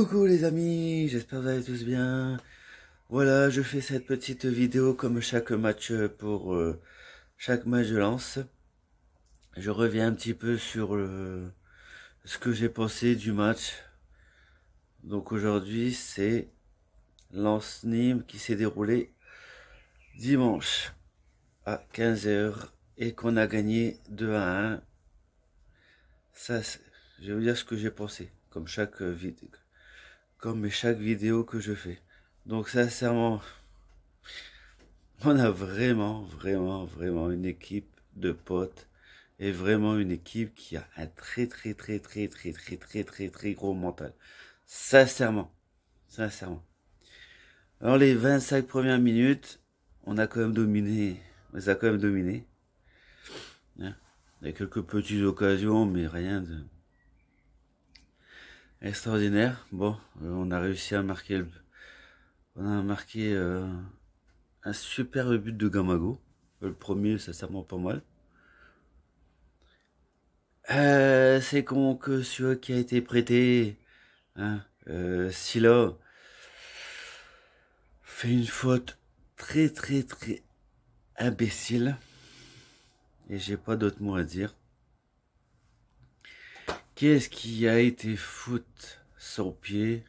Coucou les amis, j'espère que vous allez tous bien. Voilà, je fais cette petite vidéo comme chaque match pour chaque match de Lens. Je reviens un petit peu sur ce que j'ai pensé du match. Donc aujourd'hui c'est Lens-Nîmes qui s'est déroulé dimanche à 15 h et qu'on a gagné 2-1. Ça, je vais vous dire ce que j'ai pensé, comme chaque vidéo que je fais. Donc sincèrement, on a vraiment une équipe de potes et vraiment une équipe qui a un très gros mental. Sincèrement. Alors les 25 premières minutes, on a quand même dominé, hein. Il y a quelques petites occasions, mais rien de extraordinaire. Bon, on a réussi à marquer un super but de Gamago. Le premier, sincèrement pas mal. C'est con que celui qui a été prêté, hein, Silla, fait une faute très imbécile. Et j'ai pas d'autre mot à dire. Qu'est-ce qui a été foot son pied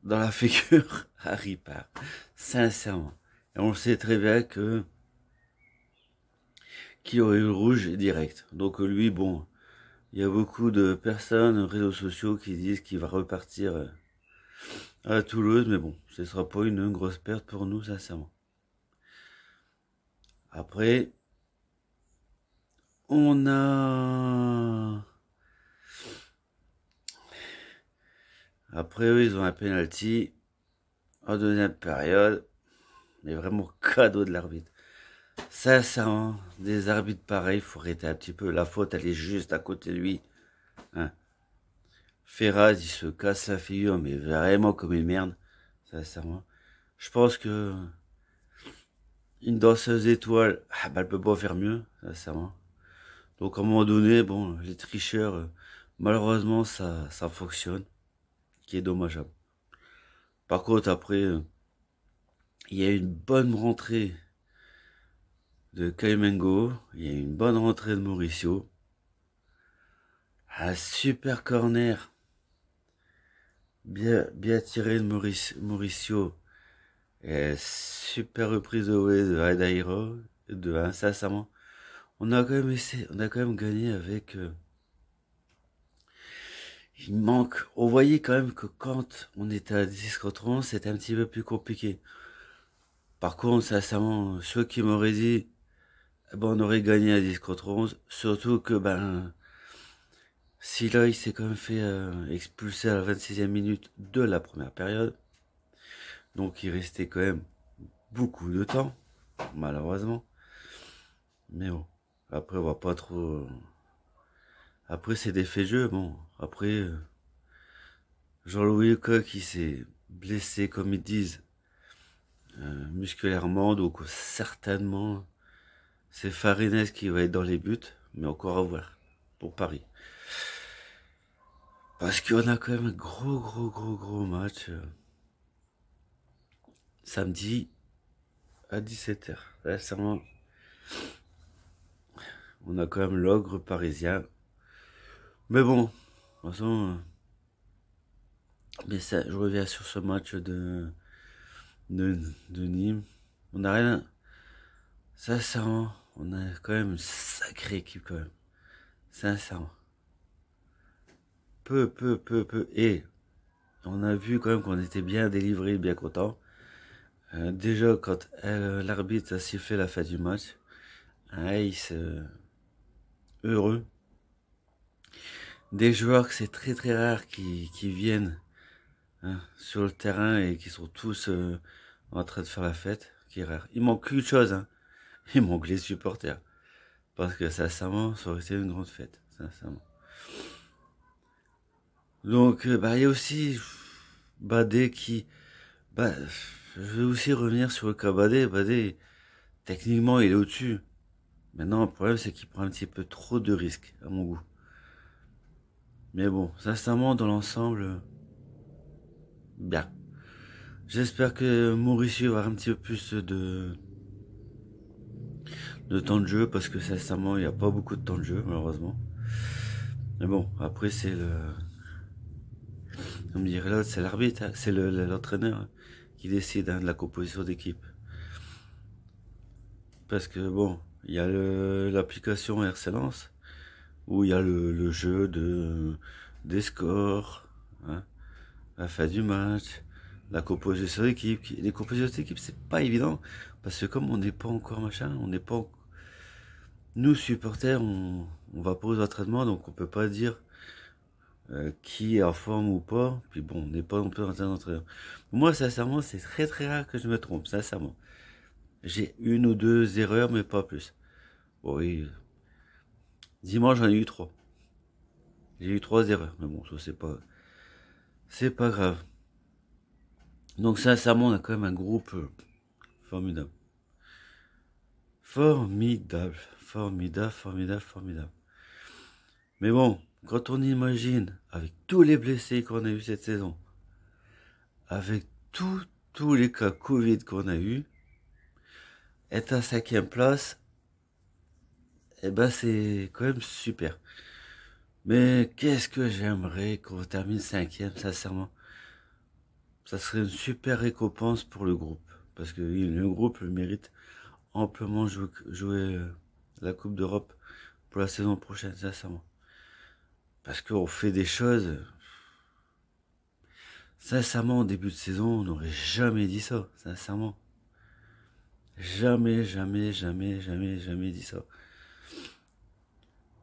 dans la figure à Ripard, sincèrement. Et on sait très bien qu'il aurait eu le rouge direct. Donc lui, bon, il y a beaucoup de personnes, réseaux sociaux, qui disent qu'il va repartir à Toulouse, mais bon, ce sera pas une grosse perte pour nous, sincèrement. Après, on a... Après, eux, ils ont un penalty en deuxième période, mais vraiment cadeau de l'arbitre. Sincèrement, des arbitres pareils, faut arrêter un petit peu. La faute, elle est juste à côté de lui. Hein. Ferraz, il se casse la figure, mais vraiment comme une merde. Sincèrement. Je pense que une danseuse étoile, elle peut pas faire mieux, sincèrement. Donc à un moment donné, bon, les tricheurs, malheureusement, ça fonctionne. Qui est dommageable. Par contre, après, il y a une bonne rentrée de Kaimengo, il y a une bonne rentrée de Mauricio. Un super corner. Bien tiré de Mauricio. Et super reprise de Adairo. Sincèrement. On a quand même gagné avec... il manque... On voyait quand même que quand on était à 10 contre 11, c'était un petit peu plus compliqué. Par contre, sincèrement, ceux qui m'auraient dit... ben, on aurait gagné à 10 contre 11. Surtout que, si là, il s'est quand même fait expulser à la 26e minute de la première période. Donc, il restait quand même beaucoup de temps, malheureusement. Mais bon, après, on va pas trop... Après, c'est des faits de jeu. Bon, après, Jean-Louis Lecoq, il s'est blessé, comme ils disent, musculairement. Donc, certainement, c'est Farines qui va être dans les buts. Mais encore à voir pour Paris. Parce qu'on a quand même un gros match samedi à 17 h. Récemment, on a quand même l'ogre parisien. Mais bon, de toute façon, mais ça, je reviens sur ce match de Nîmes. On a rien. Sincèrement, on a quand même une sacrée équipe quand même. Sincèrement. Peu. Et on a vu quand même qu'on était bien délivré, bien content. Déjà, quand l'arbitre a sifflé la fin du match, il se... heureux. Des joueurs que c'est très rare qui viennent, hein, sur le terrain et qui sont tous en train de faire la fête, qui est rare. Il manque qu'une chose, hein. Il manque les supporters. Parce que sincèrement, ça aurait été une grande fête, sincèrement. Donc, il y a aussi Badé qui... je vais aussi revenir sur le cas Badé. Badé, techniquement, il est au-dessus. Maintenant, le problème, c'est qu'il prend un petit peu trop de risques, à mon goût. Mais bon, sincèrement, dans l'ensemble, bien. J'espère que Mauricio va avoir un petit peu plus de temps de jeu, parce que sincèrement, il n'y a pas beaucoup de temps de jeu, malheureusement. Mais bon, après, c'est le... Comme dirait l'autre, c'est l'arbitre, hein, c'est l'entraîneur, hein, qui décide, hein, de la composition d'équipe. Parce que bon, il y a l'application Excellence, où il y a le jeu des scores, hein, la fin du match, la composition d'équipe. Les compositions d'équipe, c'est pas évident, parce que comme on n'est pas encore machin, on n'est pas... Nous, supporters, on va pas aux entraînements, donc on peut pas dire qui est en forme ou pas. Puis bon, on n'est pas non plus en train d'entraîner. Moi, sincèrement, c'est très très rare que je me trompe, sincèrement. J'ai une ou deux erreurs, mais pas plus. Bon, oui, dimanche, j'en ai eu trois. J'ai eu trois erreurs, mais bon, ça c'est pas grave. Donc sincèrement, on a quand même un groupe formidable. Formidable, formidable, formidable, formidable. Mais bon, quand on imagine, avec tous les blessés qu'on a eu cette saison, avec tous les cas Covid qu'on a eu, être à 5e place, eh ben c'est quand même super. Mais qu'est-ce que j'aimerais qu'on termine 5e, sincèrement. Ça serait une super récompense pour le groupe. Parce que oui, le groupe le mérite amplement jouer la Coupe d'Europe pour la saison prochaine, sincèrement. Parce qu'on fait des choses... Sincèrement, au début de saison, on n'aurait jamais dit ça, sincèrement. Jamais, jamais, jamais, jamais, jamais dit ça.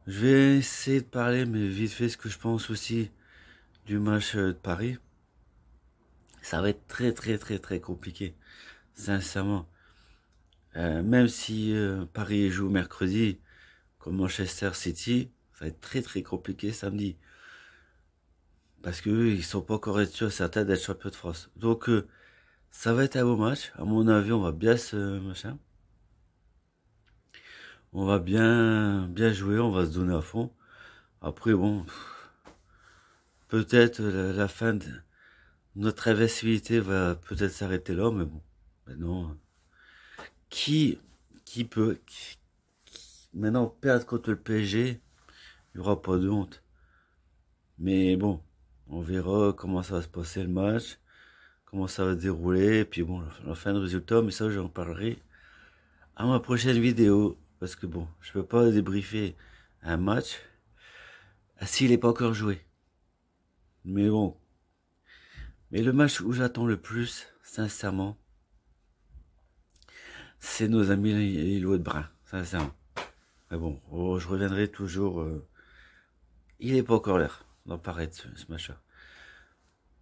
Je vais essayer de parler, mais vite fait, ce que je pense aussi du match de Paris. Ça va être très, très, très, très compliqué, sincèrement. Même si Paris joue mercredi, comme Manchester City, ça va être très, très compliqué samedi. Parce qu'eux, ils sont pas encore sûrs certains d'être champions de France. Donc, ça va être un beau match. À mon avis, on va bien se machin. On va bien jouer, on va se donner à fond. Après, bon, peut-être la fin de notre invincibilité va peut-être s'arrêter là, mais bon, maintenant, qui peut, maintenant perdre contre le PSG, il n'y aura pas de honte. Mais bon, on verra comment ça va se passer le match, comment ça va se dérouler, et puis bon, la fin de résultat, mais ça j'en parlerai à ma prochaine vidéo, parce que bon, je peux pas débriefer un match s'il n'est pas encore joué. Mais bon, mais le match où j'attends le plus, sincèrement, c'est nos amis les Lillois de Brun, sincèrement. Mais bon, je reviendrai toujours. Il n'est pas encore l'heure d'en parler de ce match-là.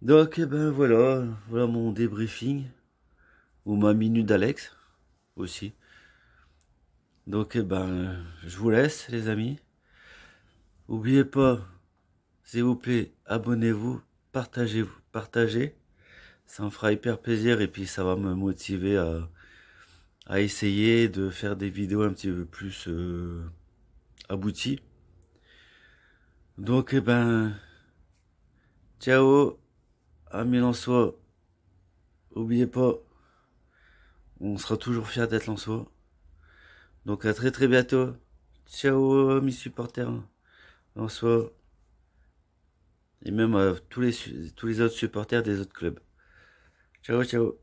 Donc, eh ben voilà mon débriefing, ou ma minute d'Alex aussi. Donc, eh ben, je vous laisse, les amis. N'oubliez pas, s'il vous plaît, abonnez-vous, partagez. Ça me fera hyper plaisir et puis ça va me motiver à essayer de faire des vidéos un petit peu plus abouties. Donc, eh ben, ciao, amis Lensois. N'oubliez pas, on sera toujours fiers d'être Lensois. Donc, à très très bientôt. Ciao, amis supporters Lensois. Et même à tous les autres supporters des autres clubs. Ciao, ciao.